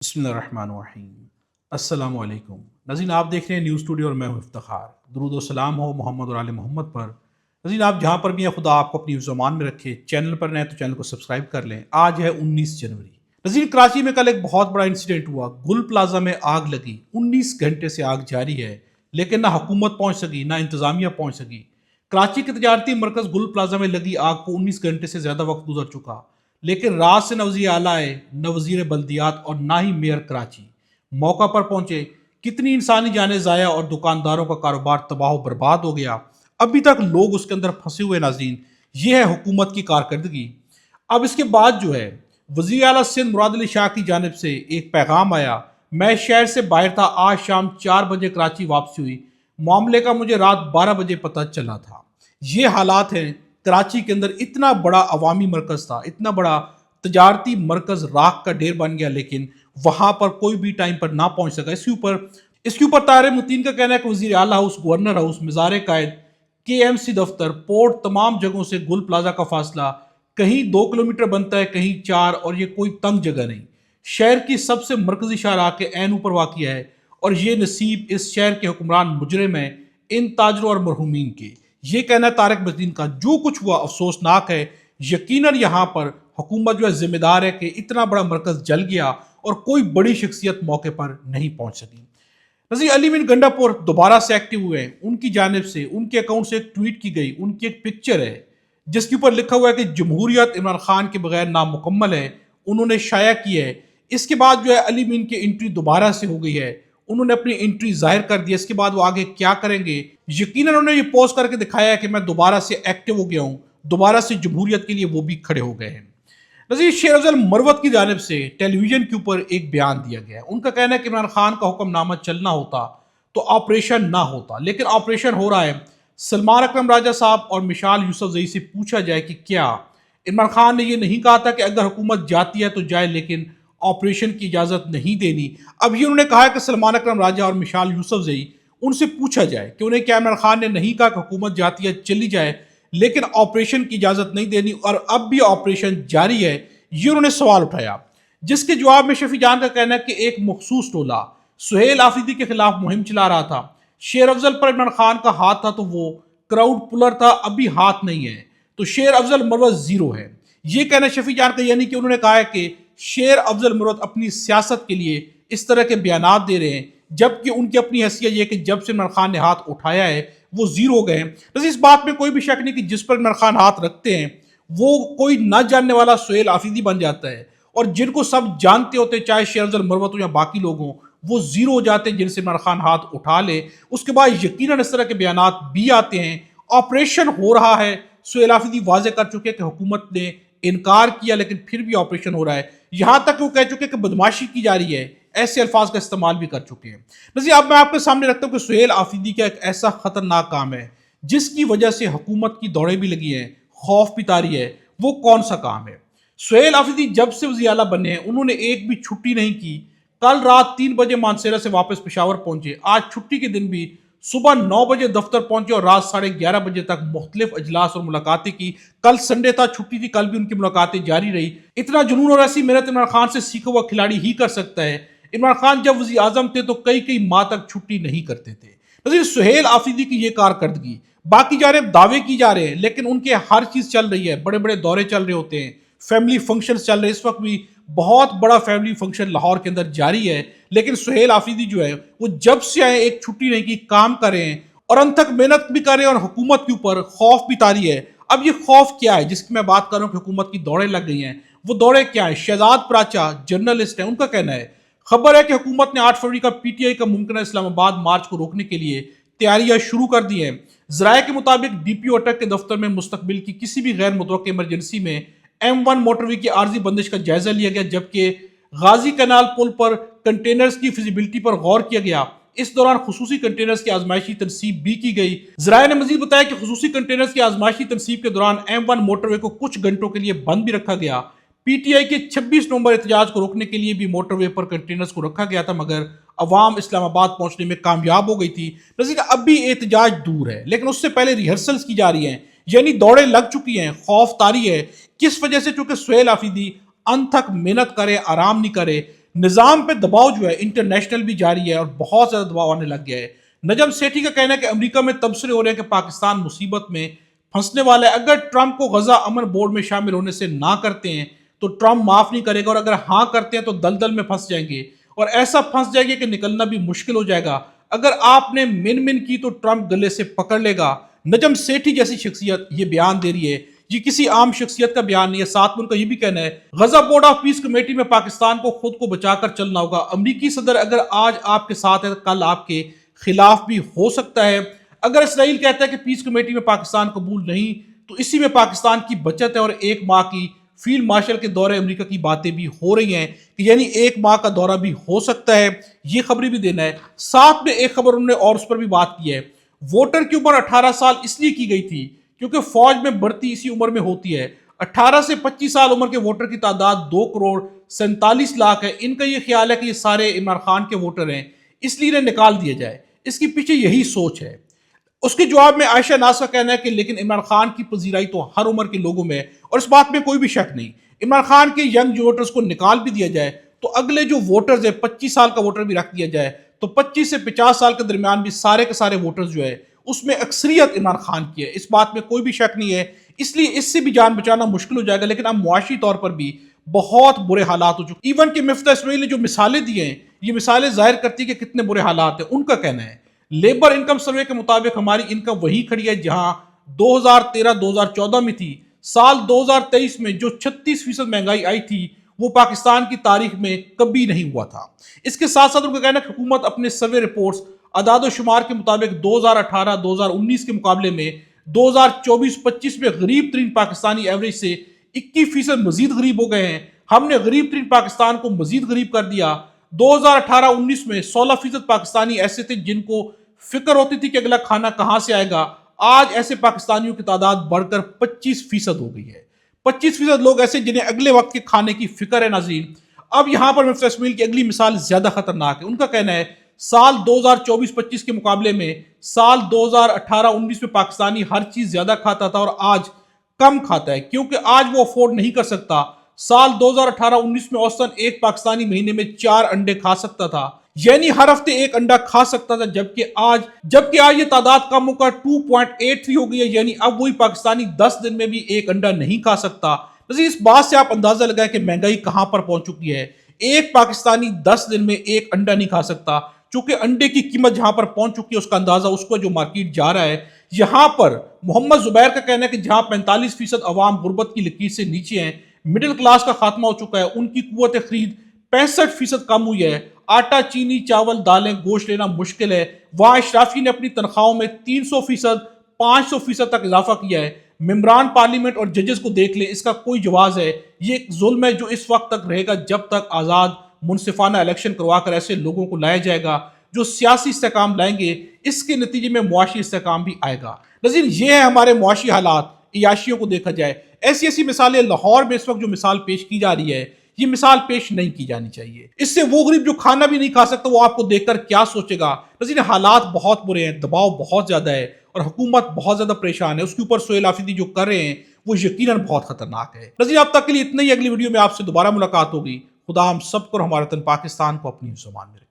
बिस्मिल्लाहिर्रहमानिर्रहीम। अस्सलाम वालेकुम नाज़रीन, आप देख रहे हैं न्यूज़ स्टूडियो और मैं हूं इफ्तिखार। दुरूद व सलाम हो मोहम्मद और आले मोहम्मद पर। नाज़रीन, आप जहां पर भी हैं खुदा आपको अपनी ज़ुबान में रखे। चैनल पर नए तो चैनल को सब्सक्राइब कर लें। आज है 19 जनवरी। नाज़रीन, कराची में कल एक बहुत बड़ा इंसिडेंट हुआ। गुल प्लाजा में आग लगी। 19 घंटे से आग जारी है, लेकिन ना हुकूमत पहुंच सकी ना इंतज़ामिया पहुंच सकी। कराची के तजारती मरकज़ गुल प्लाजा में लगी आग को 19 घंटे से ज़्यादा वक्त गुजर चुका, लेकिन रात से न वज़ीर आला आए, न वज़ीर बल्दियात और ना ही मेयर कराची मौका पर पहुंचे। कितनी इंसानी जानें ज़ाया और दुकानदारों का कारोबार तबाह बर्बाद हो गया। अभी तक लोग उसके अंदर फंसे हुए। नाज़रीन, ये है हुकूमत की कारकर्दगी। अब इसके बाद जो है, वज़ीर आला सिंध मुराद अली शाह की जानिब से एक पैगाम आया। मैं शहर से बाहर था, आज शाम 4 बजे कराची वापसी हुई। मामले का मुझे रात 12 बजे पता चला था। ये हालात हैं। कराची के अंदर इतना बड़ा अवामी मरकज़ था, इतना बड़ा तजारती मरकज़ राख का ढेर बन गया, लेकिन वहाँ पर कोई भी टाइम पर ना पहुँच सका। इसके ऊपर तारिक मुतीन का कहना है कि वज़ीर आला हाउस, गवर्नर हाउस, मज़ार कायद, KMC दफ्तर, पोर्ट, तमाम जगहों से गुल प्लाजा का फासला कहीं 2 किलोमीटर बनता है, कहीं 4, और ये कोई तंग जगह नहीं। शहर की सबसे मरकजी शाहराह के ऐन ऊपर वाक़िया है, और ये नसीब इस शहर के हुक्मरान मुजरिम हैं, इन ताजरों और मरहूमीन के। ये कहना है तारिक मुतीन का। जो कुछ हुआ अफसोसनाक है। यकीनन यहाँ पर हुकूमत जो है जिम्मेदार है कि इतना बड़ा मरकज़ जल गया और कोई बड़ी शख्सियत मौके पर नहीं पहुंच सकी। नज़ीर अली बिन गंडापुर दोबारा से एक्टिव हुए हैं। उनकी जानिब से उनके अकाउंट से एक ट्वीट की गई। उनकी एक पिक्चर है जिसके ऊपर लिखा हुआ है कि जमहूरियत इमरान खान के बगैर नामुकम्मल है। उन्होंने शाया की है। इसके बाद जो है अली बिन की एंट्री दोबारा से हो गई है। उन्होंने अपनी एंट्री जाहिर कर दी। इसके बाद वो आगे क्या करेंगे, यकीनन उन्होंने ये पोस्ट करके दिखाया है कि मैं दोबारा से एक्टिव हो गया हूँ, दोबारा से जमहूरियत के लिए वो भी खड़े हो गए हैं। नज़ीर, शेर अफजल मरवत की जानिब से टेलीविजन के ऊपर एक बयान दिया गया है। उनका कहना है कि इमरान खान का हुक्मनामा चलना होता तो ऑपरेशन ना होता, लेकिन ऑपरेशन हो रहा है। सलमान अकरम राजा साहब और मिशाल यूसुफजई से पूछा जाए कि क्या इमरान खान ने यह नहीं कहा था कि अगर हुकूमत जाती है तो जाए, लेकिन ऑपरेशन की इजाज़त नहीं देनी। अब ये उन्होंने कहा है कि सलमान अकरम राजा और मिशाल यूसुफजई, उनसे पूछा जाए कि उन्हें क्या इमरान खान ने नहीं कहा कि हुकूमत जाती है चली जाए, लेकिन ऑपरेशन की इजाज़त नहीं देनी, और अब भी ऑपरेशन जारी है। ये उन्होंने सवाल उठाया, जिसके जवाब में शफी जान का कहना है कि एक मखसूस टोला सुहेल आफरीदी के खिलाफ मुहिम चला रहा था। शेर अफजल पर इमरान खान का हाथ था तो वो क्राउड पुलर था, अभी हाथ नहीं है, तो शेर अफजल मरवत जीरो है। ये कहना शफी जान का, यानी कि उन्होंने कहा है कि शेर अफजल मरवत अपनी सियासत के लिए इस तरह के बयानात दे रहे हैं, जबकि उनकी अपनी हैसियत यह कि जब से इमरान खान ने हाथ उठाया है वो जीरो हो गए हैं। बस इस बात में कोई भी शक नहीं कि जिस पर इमरान खान हाथ रखते हैं वो कोई न जानने वाला सुहेल आफरीदी बन जाता है, और जिनको सब जानते होते हैं, चाहे शेर अफजल मरवत हो या बाकी लोग हों, वो जीरो हो जाते हैं जिनसे इमरान खान हाथ उठा ले। उसके बाद यकीनन इस तरह के बयानात भी आते हैं। ऑपरेशन हो रहा है, सुहेल आफरीदी वाजे कर चुके हैं कि हुकूमत ने इनकार किया, लेकिन फिर भी ऑपरेशन हो रहा है। यहां तक वो कह चुके हैं कि बदमाशी की जा रही है, ऐसे अल्फाज का इस्तेमाल भी कर चुके हैं। नज़ीर, अब मैं आपके सामने रखता हूं कि सुहेल आफरीदी का एक ऐसा खतरनाक काम है जिसकी वजह से हुकूमत की दौड़ें भी लगी हैं, खौफ भी तारी है। वो कौन सा काम है? सुहेल आफरीदी जब से वज़ीर आला बने हैं, उन्होंने एक भी छुट्टी नहीं की। कल रात 3 बजे मानसेरा से वापस पेशावर पहुंचे। आज छुट्टी के दिन भी सुबह 9 बजे दफ्तर पहुंचे और रात 11:30 बजे तक मुख्तलिफ अजलास और मुलाकातें की। कल संडे था, छुट्टी थी, कल भी उनकी मुलाकातें जारी रही। इतना जुनून और ऐसी मेहनत इमरान खान से सीखा हुआ खिलाड़ी ही कर सकता है। इमरान खान जब वज़ीर आज़म थे तो कई कई माह तक छुट्टी नहीं करते थे। नज़ीर, सुहेल आफरीदी की ये कारकर्दगी, बाकी जानिब दावे की जा रहे हैं, लेकिन उनके हर चीज़ चल रही है। बड़े बड़े दौरे चल रहे होते हैं, फैमिली फंक्शंस चल रहे हैं। इस वक्त भी बहुत बड़ा फैमिली फंक्शन लाहौर के अंदर जारी है, लेकिन सुहेल आफरीदी जो है वो जब से आए एक छुट्टी नहीं की, काम कर रहे हैं और अंत तक मेहनत भी कर रहे हैं, और हुकूमत के ऊपर खौफ भी तारी है। अब ये खौफ क्या है जिसकी मैं बात कर रहा हूँ कि हुकूमत की दौड़ें लग गई हैं? वो दौड़ें क्या है? शहजाद प्राचा जर्नलिस्ट है, उनका कहना है, खबर है कि हुकूमत ने 8 फरवरी का PTI का मुमकिन इस्लामाबाद मार्च को रोकने के लिए तैयारियां शुरू कर दी हैं। जराये के मुताबिक DPO अटक के दफ्तर में मुस्तकबिल की किसी भी गैर मुतवक्किल इमरजेंसी में M1 मोटरवे की आर्जी बंदिश का जायजा लिया गया, जबकि गाजी कनाल पुल पर कंटेनर्स की फिजिबिलिटी पर गौर किया गया। इस दौरान खुसूसी कंटेनर्स की आजमाइशी तनसीब भी की गई। जराये ने मजीद बताया कि खुसूसी कंटेनर्स की आजमाइशी तनसीब के दौरान M1 मोटरवे को कुछ घंटों के लिए बंद भी रखा गया। PTI के 26 नवंबर एहतजाज को रोकने के लिए भी मोटरवे पर कंटेनर्स को रखा गया था, मगर अवाम इस्लामाबाद पहुंचने में कामयाब हो गई थी। नज़ीर, अब भी एहतजाज दूर है, लेकिन उससे पहले रिहर्सल्स की जा रही हैं, यानी दौड़ें लग चुकी हैं, खौफ तारी है। किस वजह से? चूंकि सुहेल आफरीदी अंत तक मेहनत करे, आराम नहीं करे। نظام پہ دباؤ جو ہے انٹرنیشنل بھی جاری ہے اور بہت زیادہ دباؤ آنے لگ گیا ہے۔ نجم سیٹھی کا کہنا ہے کہ امریکہ میں تبصرے ہو رہے ہیں کہ پاکستان مصیبت میں پھنسنے والا ہے، اگر ٹرمپ کو غزہ امن بورڈ میں شامل ہونے سے نہ کرتے ہیں تو ٹرمپ معاف نہیں کرے گا، اور اگر ہاں کرتے ہیں تو دلدل میں پھنس جائیں گے، اور ایسا پھنس جائے گا کہ نکلنا بھی مشکل ہو جائے گا۔ اگر آپ نے من کی تو ٹرمپ گلے سے پکڑ لے گا۔ نجم سیٹھی جیسی شخصیت یہ بیان دے رہی ہے، یہ کسی عام شخصیت کا بیان نہیں ہے۔ ساتھ میں ان کا یہ بھی کہنا ہے Gaza board of peace committee میں پاکستان کو خود کو بچا کر چلنا ہوگا۔ امریکی صدر اگر آج آپ کے ساتھ ہے تو کل آپ کے خلاف بھی ہو سکتا ہے۔ اگر اسرائیل کہتا ہے کہ پیس کمیٹی میں پاکستان قبول نہیں تو اسی میں پاکستان کی بچت ہے، اور ایک ماہ کی فیلڈ مارشل کے دورے امریکہ کی باتیں بھی ہو رہی ہیں کہ یعنی ایک ماہ کا دورہ بھی ہو سکتا ہے، یہ خبری بھی دینا ہے۔ ساتھ میں ایک خبر انہوں نے اور اس پر بھی بات کی ہے، ووٹر کی عمر 18 سال اس لیے کی گئی تھی کیونکہ فوج میں بھرتی اسی عمر میں ہوتی ہے۔ 18 سے 25 سال عمر کے ووٹر کی تعداد 2 کروڑ 47 لاکھ ہے۔ ان کا یہ خیال ہے کہ یہ سارے عمران خان کے ووٹر ہیں، اس لیے انہیں نکال دیا جائے، اس کے پیچھے یہی سوچ ہے۔ اس کے جواب میں عائشہ ناز کا کہنا ہے کہ لیکن عمران خان کی پذیرائی تو ہر عمر کے لوگوں میں ہے، اور اس بات میں کوئی بھی شک نہیں۔ عمران خان کے ینگ ووٹرز کو نکال بھی دیا جائے تو اگلے جو ووٹرز ہیں 25 سال کا ووٹر بھی رکھ دیا جائے تو 25 سے 50 سال کے درمیان بھی سارے کے سارے ووٹرز جو ہے اس میں اکثریت عمران خان کی ہے، اس بات میں کوئی بھی شک نہیں ہے۔ اس لیے اس سے بھی جان بچانا مشکل ہو جائے گا، لیکن اب معاشی طور پر بھی بہت برے حالات ہو چکے۔ ایون کہ مفتاح اسماعیل نے جو مثالیں دی ہیں یہ مثالیں ظاہر کرتی ہیں کہ کتنے برے حالات ہیں۔ ان کا کہنا ہے لیبر انکم سروے کے مطابق ہماری انکم وہی کھڑی ہے جہاں 2013-2014 میں تھی۔ سال 2023 میں جو 36% مہنگائی آئی تھی وہ پاکستان کی تاریخ میں کبھی نہیں ہوا تھا۔ اس کے ساتھ ساتھ ان کا کہنا ہے کہ حکومت اپنے سروے رپورٹس اعداد و شمار کے مطابق 2018-2019 کے مقابلے میں 2024-25 میں غریب ترین پاکستانی ایوریج سے 21% مزید غریب ہو گئے ہیں۔ ہم نے غریب ترین پاکستان کو مزید غریب کر دیا۔ 2018-19 میں 16% پاکستانی ایسے تھے جن کو فکر ہوتی تھی کہ اگلا کھانا کہاں سے آئے گا، آج ایسے پاکستانیوں کی تعداد بڑھ کر 25% ہو گئی ہے۔ 25% لوگ ایسے جنہیں اگلے وقت کے کھانے کی فکر ہے۔ ناظرین اب یہاں پر مفتاح اسماعیل کی اگلی مثال زیادہ خطرناک ہے۔ ان کا کہنا ہے سال 2024-25 کے مقابلے میں سال 2018-19 میں پاکستانی ہر چیز زیادہ کھاتا تھا اور آج کم کھاتا ہے کیونکہ آج وہ افورڈ نہیں کر سکتا۔ سال 2018-19 میں اوسطاً ایک پاکستانی مہینے میں 4 انڈے کھا سکتا تھا، یعنی ہر ہفتے ایک انڈا کھا سکتا تھا، جبکہ آج یہ تعداد کم ہو کر 2.83 ہو گئی ہے، یعنی اب وہی پاکستانی 10 دن میں بھی ایک انڈا نہیں کھا سکتا۔ اس بات سے آپ اندازہ لگائیں کہ مہنگائی کہاں پر پہنچ چکی ہے۔ ایک پاکستانی 10 دن میں ایک انڈا نہیں کھا سکتا، چونکہ انڈے کی قیمت جہاں پر پہنچ چکی ہے اس کا اندازہ اس کو جو مارکیٹ جا رہا ہے۔ یہاں پر محمد زبیر کا کہنا ہے کہ جہاں 45% عوام غربت کی لکیر سے نیچے ہیں، مڈل کلاس کا خاتمہ ہو چکا ہے، ان کی قوت خرید 65% کم ہوئی ہے، آٹا چینی چاول دالیں گوشت لینا مشکل ہے۔ وہاں اشرافی نے اپنی تنخواہوں میں 300% 500% تک اضافہ کیا ہے۔ ممبران پارلیمنٹ اور ججز کو دیکھ لیں، اس کا کوئی جواز ہے۔ یہ ایک ظلم ہے جو اس وقت تک رہے گا جب تک آزاد منصفانہ الیکشن کروا کر ایسے لوگوں کو لایا جائے گا جو سیاسی استحکام لائیں گے، اس کے نتیجے میں معاشی استحکام بھی آئے گا۔ ناظرین یہ ہے ہمارے معاشی حالات، عیاشیوں کو دیکھا جائے۔ ایسی مثالیں لاہور میں اس وقت جو مثال پیش کی جا رہی ہے یہ مثال پیش نہیں کی جانی چاہیے۔ اس سے وہ غریب جو کھانا بھی نہیں کھا سکتا وہ آپ کو دیکھ کر کیا سوچے گا۔ ناظرین حالات بہت برے ہیں، دباؤ بہت زیادہ ہے اور حکومت بہت زیادہ پریشان ہے، اس کے اوپر سہیل آفریدی جو کر رہے ہیں وہ یقیناً بہت خطرناک ہے۔ ناظرین اب تک کے لیے اتنا ہی، اگلی ویڈیو میں آپ سے دوبارہ ملاقات ہوگی۔ خدا ہم سب کو اور ہمارے وطن پاکستان کو اپنی زبان میں رکھے۔